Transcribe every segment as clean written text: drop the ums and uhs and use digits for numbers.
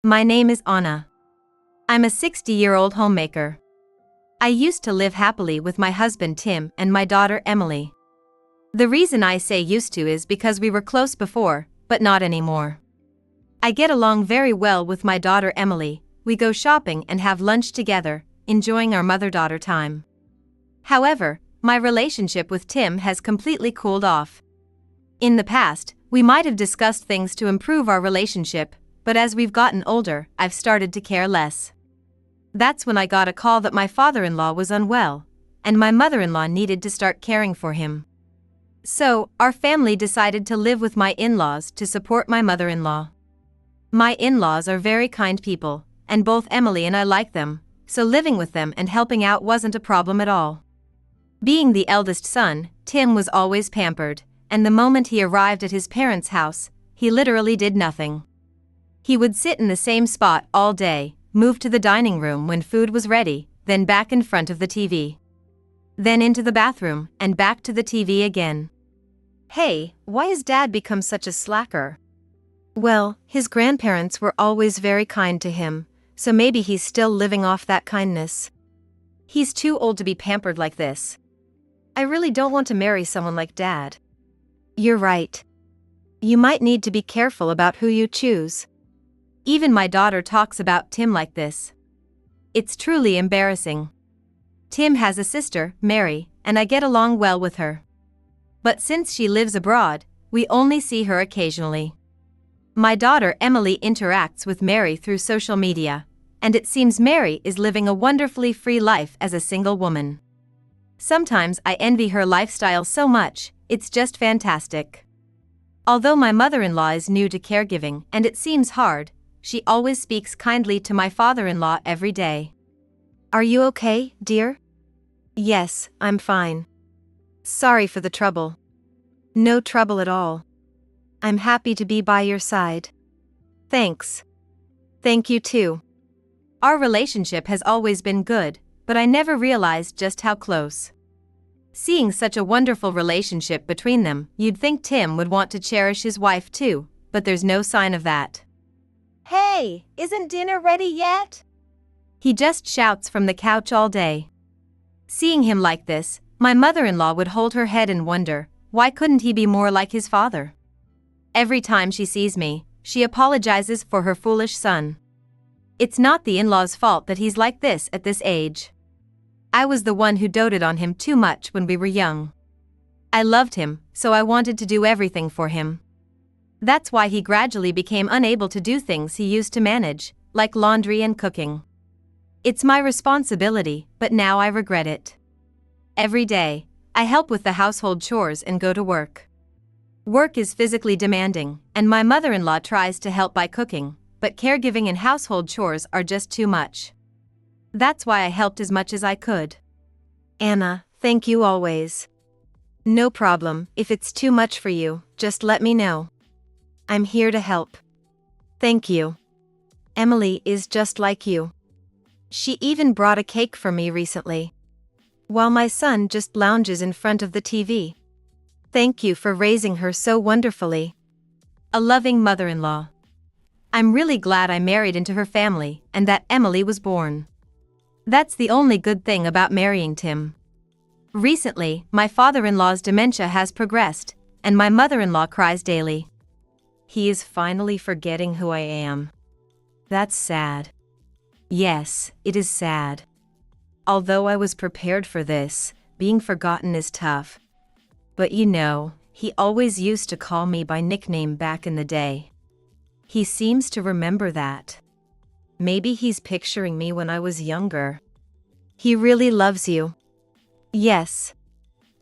My name is Anna. I'm a 60-year-old homemaker. I used to live happily with my husband Tim and my daughter Emily. The reason I say used to is because we were close before, but not anymore. I get along very well with my daughter Emily. We go shopping and have lunch together, enjoying our mother-daughter time. However, my relationship with Tim has completely cooled off. In the past, we might have discussed things to improve our relationship, but as we've gotten older, I've started to care less. That's when I got a call that my father-in-law was unwell, and my mother-in-law needed to start caring for him. So, our family decided to live with my in-laws to support my mother-in-law. My in-laws are very kind people, and both Emily and I like them, so living with them and helping out wasn't a problem at all. Being the eldest son, Tim was always pampered, and the moment he arrived at his parents' house, he literally did nothing. He would sit in the same spot all day, move to the dining room when food was ready, then back in front of the TV. Then into the bathroom, and back to the TV again. Hey, why has Dad become such a slacker? Well, his grandparents were always very kind to him, so maybe he's still living off that kindness. He's too old to be pampered like this. I really don't want to marry someone like Dad. You're right. You might need to be careful about who you choose. Even my daughter talks about Tim like this. It's truly embarrassing. Tim has a sister, Mary, and I get along well with her. But since she lives abroad, we only see her occasionally. My daughter Emily interacts with Mary through social media, and it seems Mary is living a wonderfully free life as a single woman. Sometimes I envy her lifestyle so much, it's just fantastic. Although my mother-in-law is new to caregiving and it seems hard, she always speaks kindly to my father-in-law every day. Are you okay, dear? Yes, I'm fine. Sorry for the trouble. No trouble at all. I'm happy to be by your side. Thanks. Thank you too. Our relationship has always been good, but I never realized just how close. Seeing such a wonderful relationship between them, you'd think Tim would want to cherish his wife too, but there's no sign of that. Hey, isn't dinner ready yet? He just shouts from the couch all day. Seeing him like this, my mother-in-law would hold her head and wonder, why couldn't he be more like his father? Every time she sees me, she apologizes for her foolish son. It's not the in-law's fault that he's like this at this age. I was the one who doted on him too much when we were young. I loved him, so I wanted to do everything for him. That's why he gradually became unable to do things he used to manage, like laundry and cooking. It's my responsibility, but now I regret it. Every day, I help with the household chores and go to work. Work is physically demanding, and my mother-in-law tries to help by cooking, but caregiving and household chores are just too much. That's why I helped as much as I could. Anna, thank you always. No problem, if it's too much for you, just let me know. I'm here to help. Thank you. Emily is just like you. She even brought a cake for me recently. While my son just lounges in front of the TV. Thank you for raising her so wonderfully. A loving mother-in-law. I'm really glad I married into her family and that Emily was born. That's the only good thing about marrying Tim. Recently, my father-in-law's dementia has progressed, and my mother-in-law cries daily. He is finally forgetting who I am. That's sad. Yes, it is sad. Although I was prepared for this, being forgotten is tough. But you know, he always used to call me by nickname back in the day. He seems to remember that. Maybe he's picturing me when I was younger. He really loves you. Yes.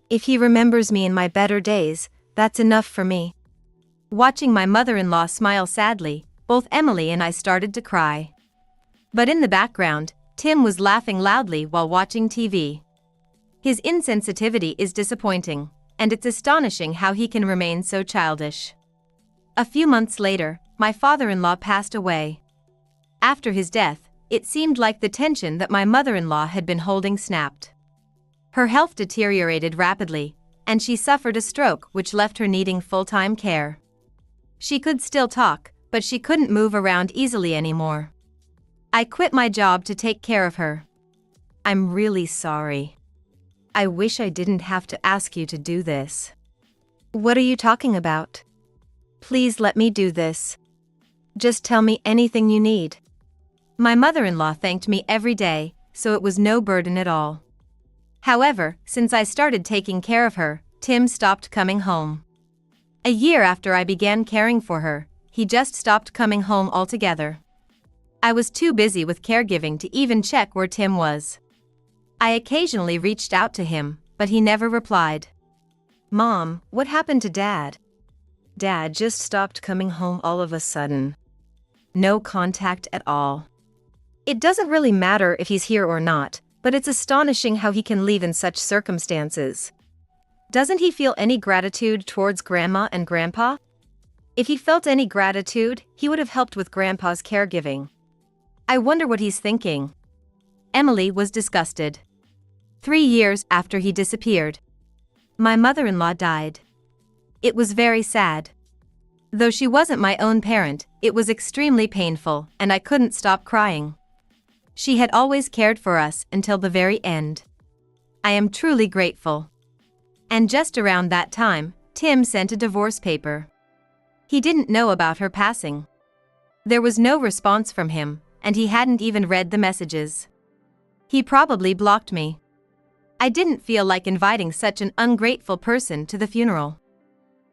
If he remembers me in my better days, that's enough for me. Watching my mother-in-law smile sadly, both Emily and I started to cry. But in the background, Tim was laughing loudly while watching TV. His insensitivity is disappointing, and it's astonishing how he can remain so childish. A few months later, my father-in-law passed away. After his death, it seemed like the tension that my mother-in-law had been holding snapped. Her health deteriorated rapidly, and she suffered a stroke which left her needing full-time care. She could still talk, but but she couldn't move around easily anymore. I quit my job to take care of her. I'm really sorry. I wish I didn't have to ask you to do this. What are you talking about? Please let me do this. Just tell me anything you need. My mother-in-law thanked me every day, so it was no burden at all. However, since I started taking care of her, Tim stopped coming home. A year after I began caring for her, he just stopped coming home altogether. I was too busy with caregiving to even check where Tim was. I occasionally reached out to him, but he never replied. Mom, what happened to Dad? Dad just stopped coming home all of a sudden. No contact at all. It doesn't really matter if he's here or not, but it's astonishing how he can leave in such circumstances. Doesn't he feel any gratitude towards Grandma and Grandpa? If he felt any gratitude, he would have helped with Grandpa's caregiving. I wonder what he's thinking. Emily was disgusted. 3 years after he disappeared, my mother-in-law died. It was very sad. Though she wasn't my own parent, it was extremely painful, and I couldn't stop crying. She had always cared for us until the very end. I am truly grateful. And just around that time, Tim sent a divorce paper. He didn't know about her passing. There was no response from him, and he hadn't even read the messages. He probably blocked me. I didn't feel like inviting such an ungrateful person to the funeral.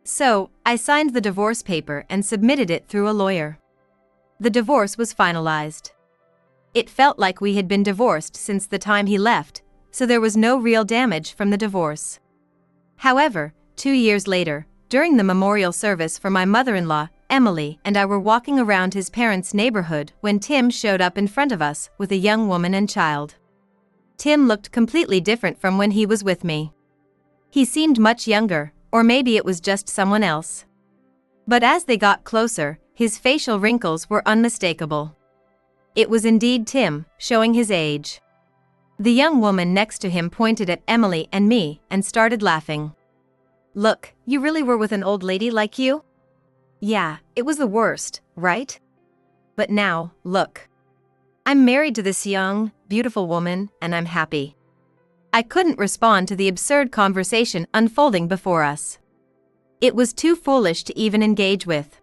So, I signed the divorce paper and submitted it through a lawyer. The divorce was finalized. It felt like we had been divorced since the time he left, so there was no real damage from the divorce. However, 2 years later, during the memorial service for my mother-in-law, Emily and I were walking around his parents' neighborhood when Tim showed up in front of us with a young woman and child. Tim looked completely different from when he was with me. He seemed much younger, or maybe it was just someone else. But as they got closer, his facial wrinkles were unmistakable. It was indeed Tim, showing his age. The young woman next to him pointed at Emily and me and started laughing. Look, you really were with an old lady like you? Yeah, it was the worst, right? But now, look. I'm married to this young, beautiful woman, and I'm happy. I couldn't respond to the absurd conversation unfolding before us. It was too foolish to even engage with.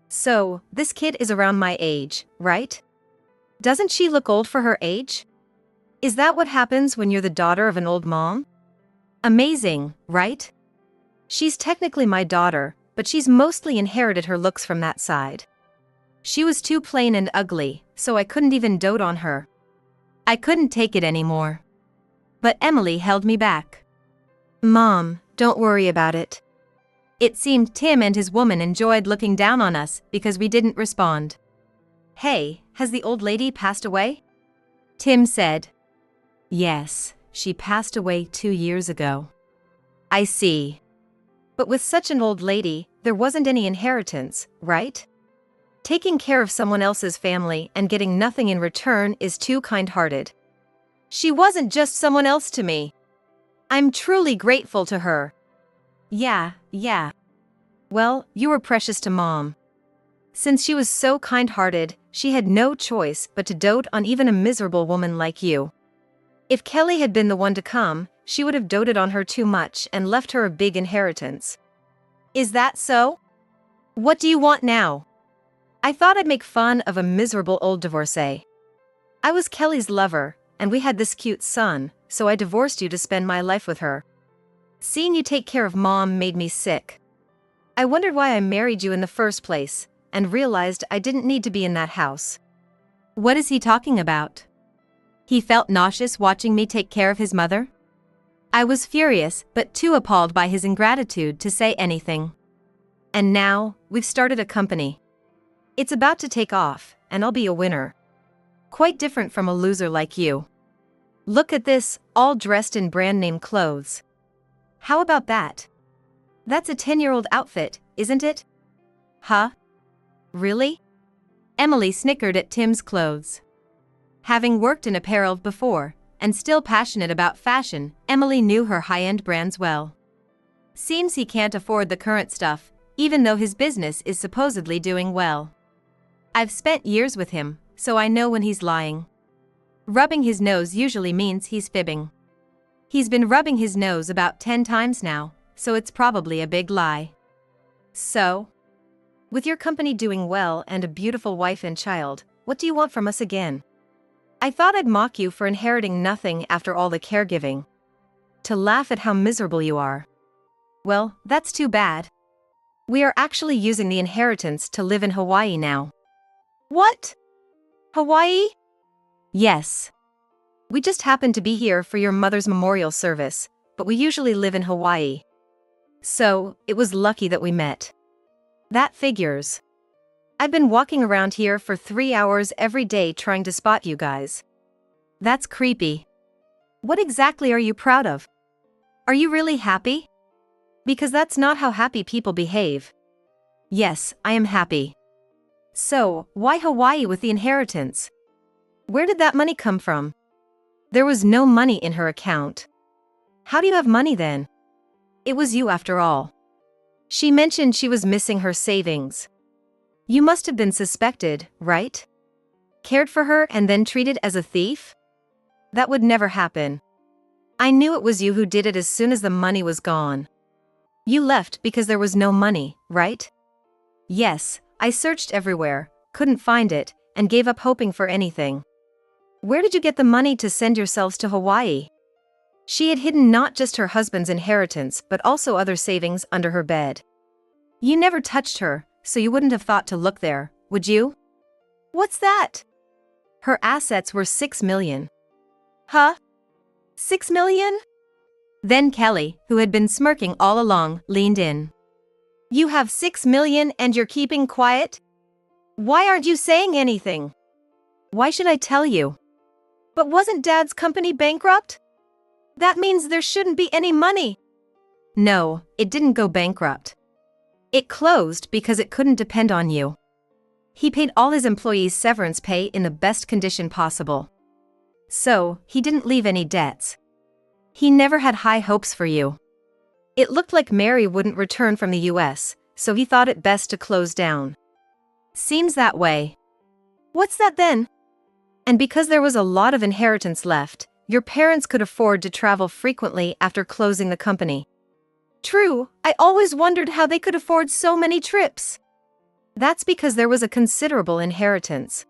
So, this kid is around my age, right? Doesn't she look old for her age? Is that what happens when you're the daughter of an old mom? Amazing, right? She's technically my daughter, but she's mostly inherited her looks from that side. She was too plain and ugly, so I couldn't even dote on her. I couldn't take it anymore. But Emily held me back. Mom, don't worry about it. It seemed Tim and his woman enjoyed looking down on us because we didn't respond. Hey, has the old lady passed away? Tim said. Yes, she passed away 2 years ago. I see. But with such an old lady, there wasn't any inheritance, right? Taking care of someone else's family and getting nothing in return is too kind-hearted. She wasn't just someone else to me. I'm truly grateful to her. Yeah. Well, you were precious to Mom. Since she was so kind-hearted, she had no choice but to dote on even a miserable woman like you. If Kelly had been the one to come, she would have doted on her too much and left her a big inheritance. Is that so? What do you want now? I thought I'd make fun of a miserable old divorcee. I was Kelly's lover, and we had this cute son, so I divorced you to spend my life with her. Seeing you take care of Mom made me sick. I wondered why I married you in the first place, and realized I didn't need to be in that house. What is he talking about? He felt nauseous watching me take care of his mother? I was furious, but too appalled by his ingratitude to say anything. And now, we've started a company. It's about to take off, and I'll be a winner. Quite different from a loser like you. Look at this, all dressed in brand-name clothes. How about that? That's a 10-year-old outfit, isn't it? Huh? Really? Emily snickered at Tim's clothes. Having worked in apparel before, and still passionate about fashion, Emily knew her high-end brands well. Seems he can't afford the current stuff, even though his business is supposedly doing well. I've spent years with him, so I know when he's lying. Rubbing his nose usually means he's fibbing. He's been rubbing his nose about 10 times now, so it's probably a big lie. So, with your company doing well and a beautiful wife and child, what do you want from us again? I thought I'd mock you for inheriting nothing after all the caregiving. To laugh at how miserable you are. Well, that's too bad. We are actually using the inheritance to live in Hawaii now. What? Hawaii? Yes. We just happened to be here for your mother's memorial service, but we usually live in Hawaii. So, it was lucky that we met. That figures. I've been walking around here for 3 hours every day trying to spot you guys. That's creepy. What exactly are you proud of? Are you really happy? Because that's not how happy people behave. Yes, I am happy. So, why Hawaii with the inheritance? Where did that money come from? There was no money in her account. How do you have money then? It was you after all. She mentioned she was missing her savings. You must have been suspected, right? Cared for her and then treated as a thief? That would never happen. I knew it was you who did it as soon as the money was gone. You left because there was no money, right? Yes, I searched everywhere, couldn't find it, and gave up hoping for anything. Where did you get the money to send yourselves to Hawaii? She had hidden not just her husband's inheritance but also other savings under her bed. You never touched her, so you wouldn't have thought to look there, would you? What's that? Her assets were $6 million. Huh? $6 million? Then Kelly, who had been smirking all along, leaned in. You have $6 million and you're keeping quiet? Why aren't you saying anything? Why should I tell you? But wasn't Dad's company bankrupt? That means there shouldn't be any money. No, it didn't go bankrupt. It closed because it couldn't depend on you. He paid all his employees severance pay in the best condition possible. So, he didn't leave any debts. He never had high hopes for you. It looked like Mary wouldn't return from the US, so he thought it best to close down. Seems that way. What's that then? And because there was a lot of inheritance left, your parents could afford to travel frequently after closing the company. True, I always wondered how they could afford so many trips. That's because there was a considerable inheritance.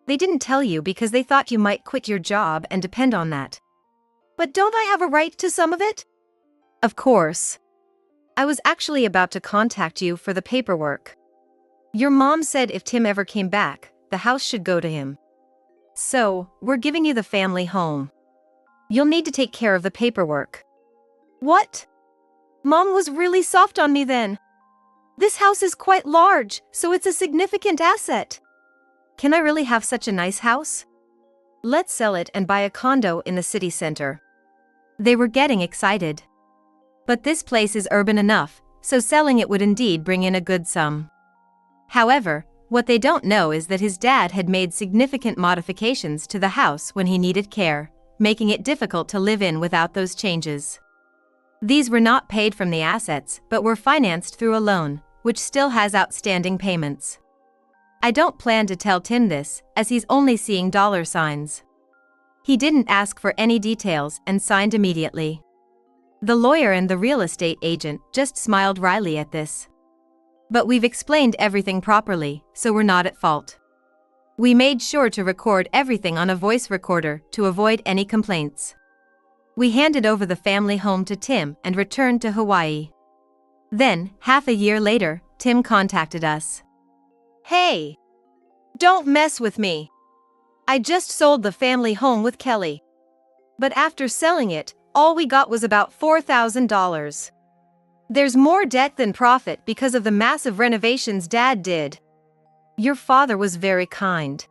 They didn't tell you because they thought you might quit your job and depend on that. But don't I have a right to some of it? Of course. I was actually about to contact you for the paperwork. Your mom said if Tim ever came back, the house should go to him. So, we're giving you the family home. You'll need to take care of the paperwork. What? Mom was really soft on me then. This house is quite large, so it's a significant asset. Can I really have such a nice house? Let's sell it and buy a condo in the city center. They were getting excited. But this place is urban enough, so selling it would indeed bring in a good sum. However, what they don't know is that his dad had made significant modifications to the house when he needed care, making it difficult to live in without those changes. These were not paid from the assets but were financed through a loan, which still has outstanding payments. I don't plan to tell Tim this, as he's only seeing dollar signs. He didn't ask for any details and signed immediately. The lawyer and the real estate agent just smiled wryly at this. But we've explained everything properly, so we're not at fault. We made sure to record everything on a voice recorder to avoid any complaints. We handed over the family home to Tim and returned to Hawaii. Then, half a year later, Tim contacted us. Hey! Don't mess with me. I just sold the family home with Kelly. But after selling it, all we got was about $4,000. There's more debt than profit because of the massive renovations Dad did. Your father was very kind.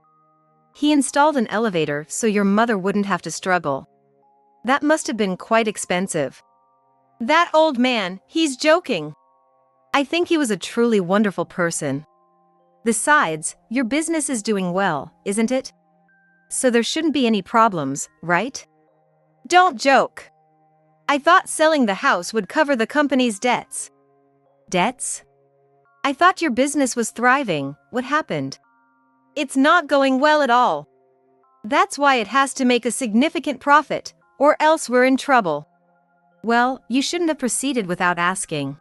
He installed an elevator so your mother wouldn't have to struggle. That must have been quite expensive. That old man, he's joking. I think he was a truly wonderful person. Besides, your business is doing well, isn't it? So there shouldn't be any problems, right? Don't joke. I thought selling the house would cover the company's debts. Debts? I thought your business was thriving. What happened? It's not going well at all. That's why it has to make a significant profit, or else we're in trouble. Well, you shouldn't have proceeded without asking.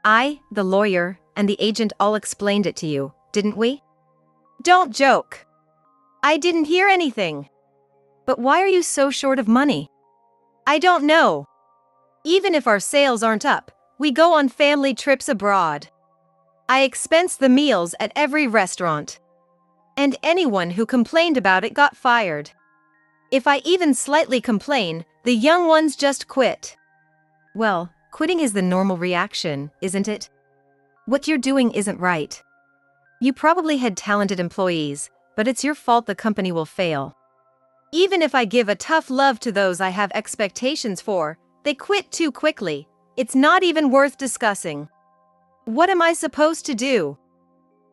I, the lawyer, and the agent all explained it to you, didn't we? Don't joke. I didn't hear anything. But why are you so short of money? I don't know. Even if our sales aren't up, we go on family trips abroad. I expense the meals at every restaurant. And anyone who complained about it got fired. If I even slightly complain, the young ones just quit. Well, quitting is the normal reaction, isn't it? What you're doing isn't right. You probably had talented employees, but it's your fault the company will fail. Even if I give a tough love to those I have expectations for, they quit too quickly. It's not even worth discussing. What am I supposed to do?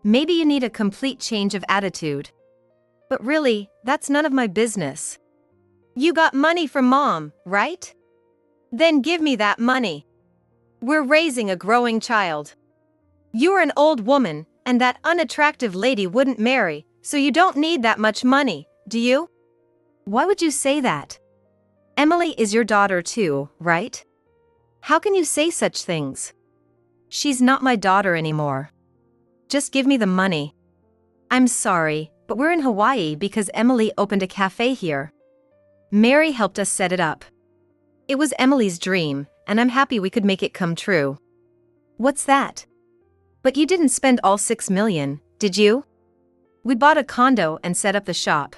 Maybe you need a complete change of attitude. But really, that's none of my business. You got money from Mom, right? Then give me that money. We're raising a growing child. You're an old woman, and that unattractive lady wouldn't marry, so you don't need that much money, do you? Why would you say that? Emily is your daughter too, right? How can you say such things? She's not my daughter anymore. Just give me the money. I'm sorry, but we're in Hawaii because Emily opened a cafe here. Mary helped us set it up. It was Emily's dream, and I'm happy we could make it come true. What's that? But you didn't spend all $6 million, did you? We bought a condo and set up the shop.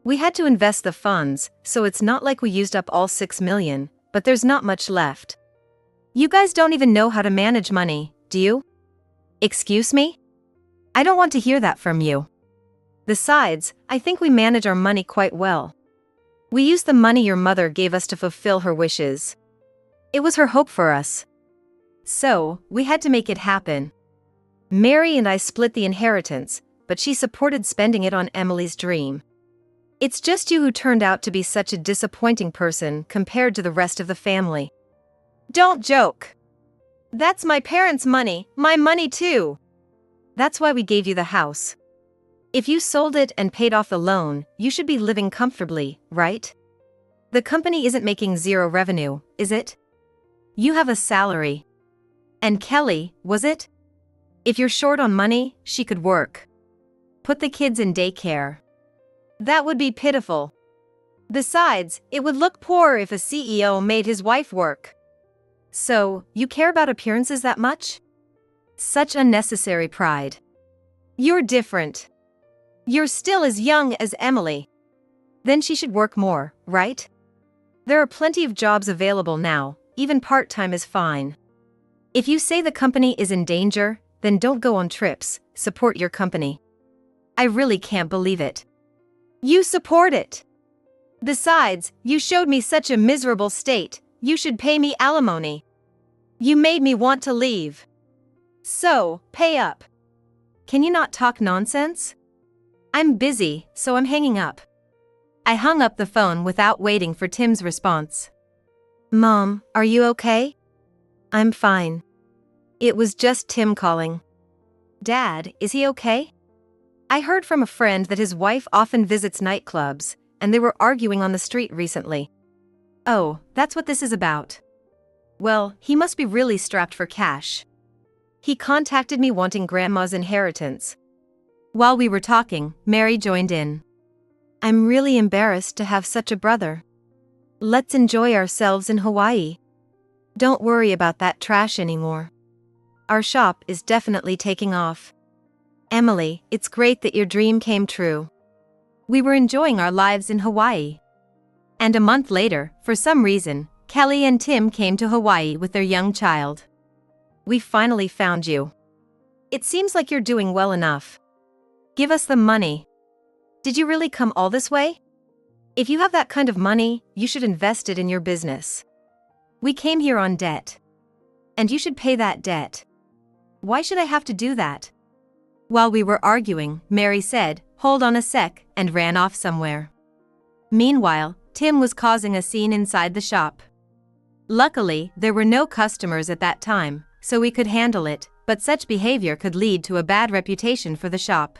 We had to invest the funds, so it's not like we used up all $6 million, but there's not much left. You guys don't even know how to manage money, do you? Excuse me? I don't want to hear that from you. Besides, I think we manage our money quite well. We used the money your mother gave us to fulfill her wishes. It was her hope for us. So, we had to make it happen. Mary and I split the inheritance, but she supported spending it on Emily's dream. It's just you who turned out to be such a disappointing person compared to the rest of the family. Don't joke. That's my parents' money, my money too. That's why we gave you the house. If you sold it and paid off the loan, you should be living comfortably, right? The company isn't making zero revenue, is it? You have a salary. And Kelly, was it? If you're short on money, she could work. Put the kids in daycare. That would be pitiful. Besides, it would look poor if a CEO made his wife work. So, you care about appearances that much? Such unnecessary pride. You're different. You're still as young as Emily. Then she should work more, right? There are plenty of jobs available now, even part-time is fine. If you say the company is in danger, then don't go on trips, support your company. I really can't believe it. You support it. Besides, you showed me such a miserable state, you should pay me alimony. You made me want to leave. So, pay up. Can you not talk nonsense? I'm busy, so I'm hanging up. I hung up the phone without waiting for Tim's response. Mom, are you okay? I'm fine. It was just Tim calling. Dad, is he okay? I heard from a friend that his wife often visits nightclubs, and they were arguing on the street recently. Oh, that's what this is about. Well, he must be really strapped for cash. He contacted me wanting Grandma's inheritance. While we were talking, Mary joined in. I'm really embarrassed to have such a brother. Let's enjoy ourselves in Hawaii. Don't worry about that trash anymore. Our shop is definitely taking off. Emily, it's great that your dream came true. We were enjoying our lives in Hawaii. And a month later, for some reason, Kelly and Tim came to Hawaii with their young child. We finally found you. It seems like you're doing well enough. Give us the money. Did you really come all this way? If you have that kind of money, you should invest it in your business. We came here on debt. And you should pay that debt. Why should I have to do that? While we were arguing, Mary said, "Hold on a sec," and ran off somewhere. Meanwhile, Tim was causing a scene inside the shop. Luckily, there were no customers at that time, so we could handle it, but such behavior could lead to a bad reputation for the shop.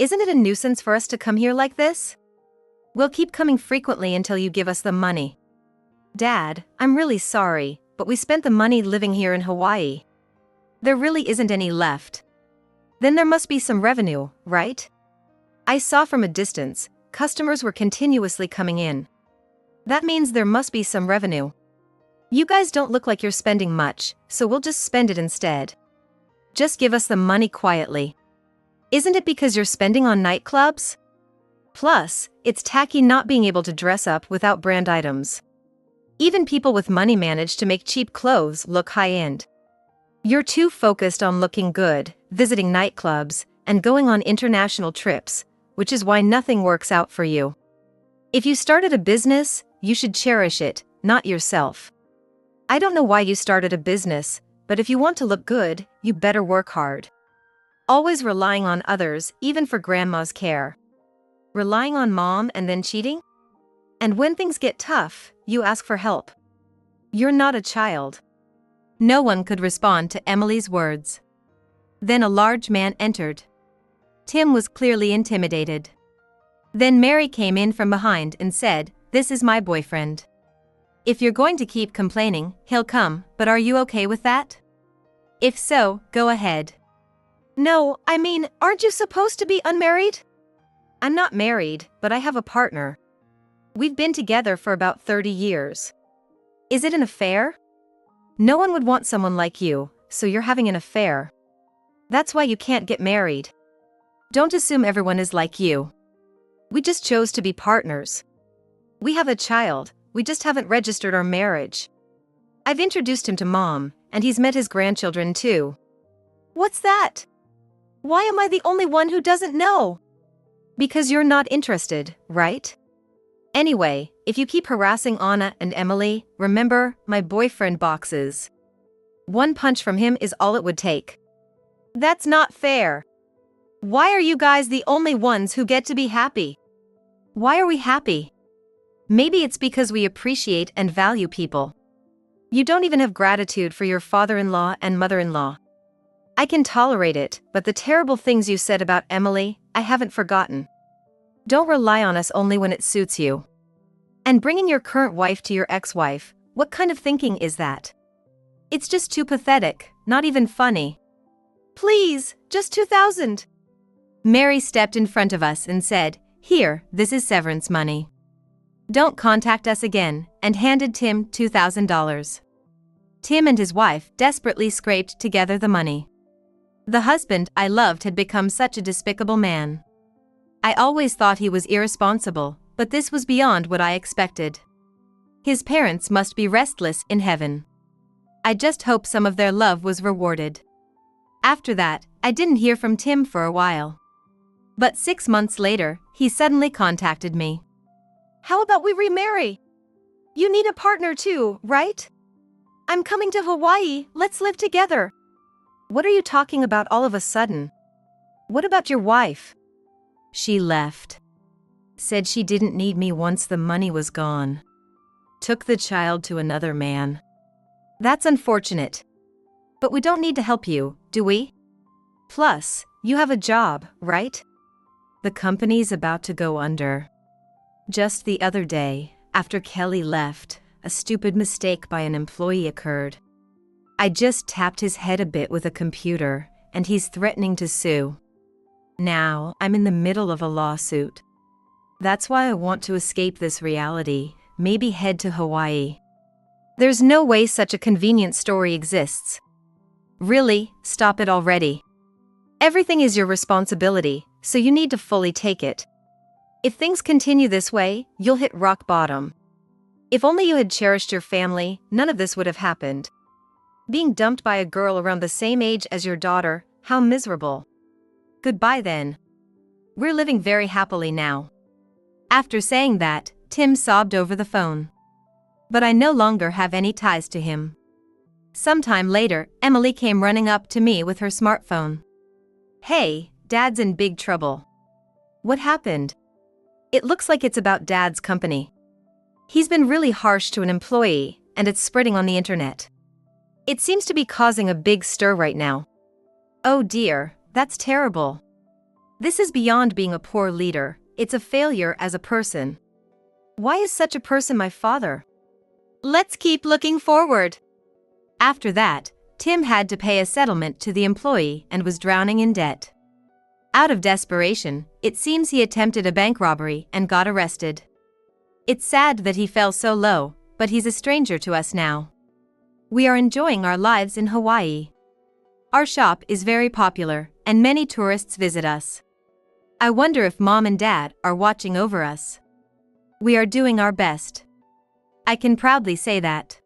Isn't it a nuisance for us to come here like this? We'll keep coming frequently until you give us the money. Dad, I'm really sorry, but we spent the money living here in Hawaii. There really isn't any left. Then there must be some revenue, right? I saw from a distance, customers were continuously coming in. That means there must be some revenue. You guys don't look like you're spending much, so we'll just spend it instead. Just give us the money quietly. Isn't it because you're spending on nightclubs? Plus, it's tacky not being able to dress up without brand items. Even people with money manage to make cheap clothes look high-end. You're too focused on looking good, visiting nightclubs, and going on international trips, which is why nothing works out for you. If you started a business, you should cherish it, not yourself. I don't know why you started a business, but if you want to look good, you better work hard. Always relying on others, even for grandma's care. Relying on mom and then cheating? And when things get tough, you ask for help. You're not a child. No one could respond to Emily's words. Then a large man entered. Tim was clearly intimidated. Then Mary came in from behind and said, "This is my boyfriend. If you're going to keep complaining, he'll come, but are you okay with that? If so, go ahead." "No, I mean, aren't you supposed to be unmarried?" "I'm not married, but I have a partner. We've been together for about 30 years. Is it an affair?" "No one would want someone like you, so you're having an affair. That's why you can't get married. Don't assume everyone is like you. We just chose to be partners. We have a child, we just haven't registered our marriage. I've introduced him to mom, and he's met his grandchildren too." "What's that? Why am I the only one who doesn't know?" "Because you're not interested, right? Anyway, if you keep harassing Anna and Emily, remember, my boyfriend boxes. One punch from him is all it would take." "That's not fair. Why are you guys the only ones who get to be happy?" "Why are we happy? Maybe it's because we appreciate and value people. You don't even have gratitude for your father-in-law and mother-in-law. I can tolerate it, but the terrible things you said about Emily, I haven't forgotten. Don't rely on us only when it suits you. And bringing your current wife to your ex-wife, what kind of thinking is that? It's just too pathetic, not even funny." "Please, just 2,000. Mary stepped in front of us and said, "Here, this is severance money. Don't contact us again," and handed Tim $2,000. Tim and his wife desperately scraped together the money. The husband I loved had become such a despicable man. I always thought he was irresponsible, but this was beyond what I expected. His parents must be restless in heaven. I just hope some of their love was rewarded. After that, I didn't hear from Tim for a while. But 6 months later, he suddenly contacted me. "How about we remarry? You need a partner too, right? I'm coming to Hawaii, let's live together." "What are you talking about all of a sudden? What about your wife?" "She left. Said she didn't need me once the money was gone. Took the child to another man." "That's unfortunate. But we don't need to help you, do we? Plus, you have a job, right?" "The company's about to go under. Just the other day, after Kelly left, a stupid mistake by an employee occurred. I just tapped his head a bit with a computer, and he's threatening to sue. Now, I'm in the middle of a lawsuit. That's why I want to escape this reality, maybe head to Hawaii." There's no way such a convenient story exists. Really, stop it already. Everything is your responsibility, so you need to fully take it. If things continue this way, you'll hit rock bottom. If only you had cherished your family, none of this would have happened. Being dumped by a girl around the same age as your daughter, how miserable. Goodbye then. We're living very happily now. After saying that, Tim sobbed over the phone. But I no longer have any ties to him. Sometime later, Emily came running up to me with her smartphone. "Hey, Dad's in big trouble." "What happened?" "It looks like it's about Dad's company. He's been really harsh to an employee, and it's spreading on the internet. It seems to be causing a big stir right now." "Oh dear, that's terrible. This is beyond being a poor leader, it's a failure as a person. Why is such a person my father? Let's keep looking forward. After that, Tim had to pay a settlement to the employee and was drowning in debt. Out of desperation, it seems he attempted a bank robbery and got arrested. It's sad that he fell so low, but he's a stranger to us now. We are enjoying our lives in Hawaii. Our shop is very popular, and many tourists visit us. I wonder if Mom and Dad are watching over us. We are doing our best. I can proudly say that.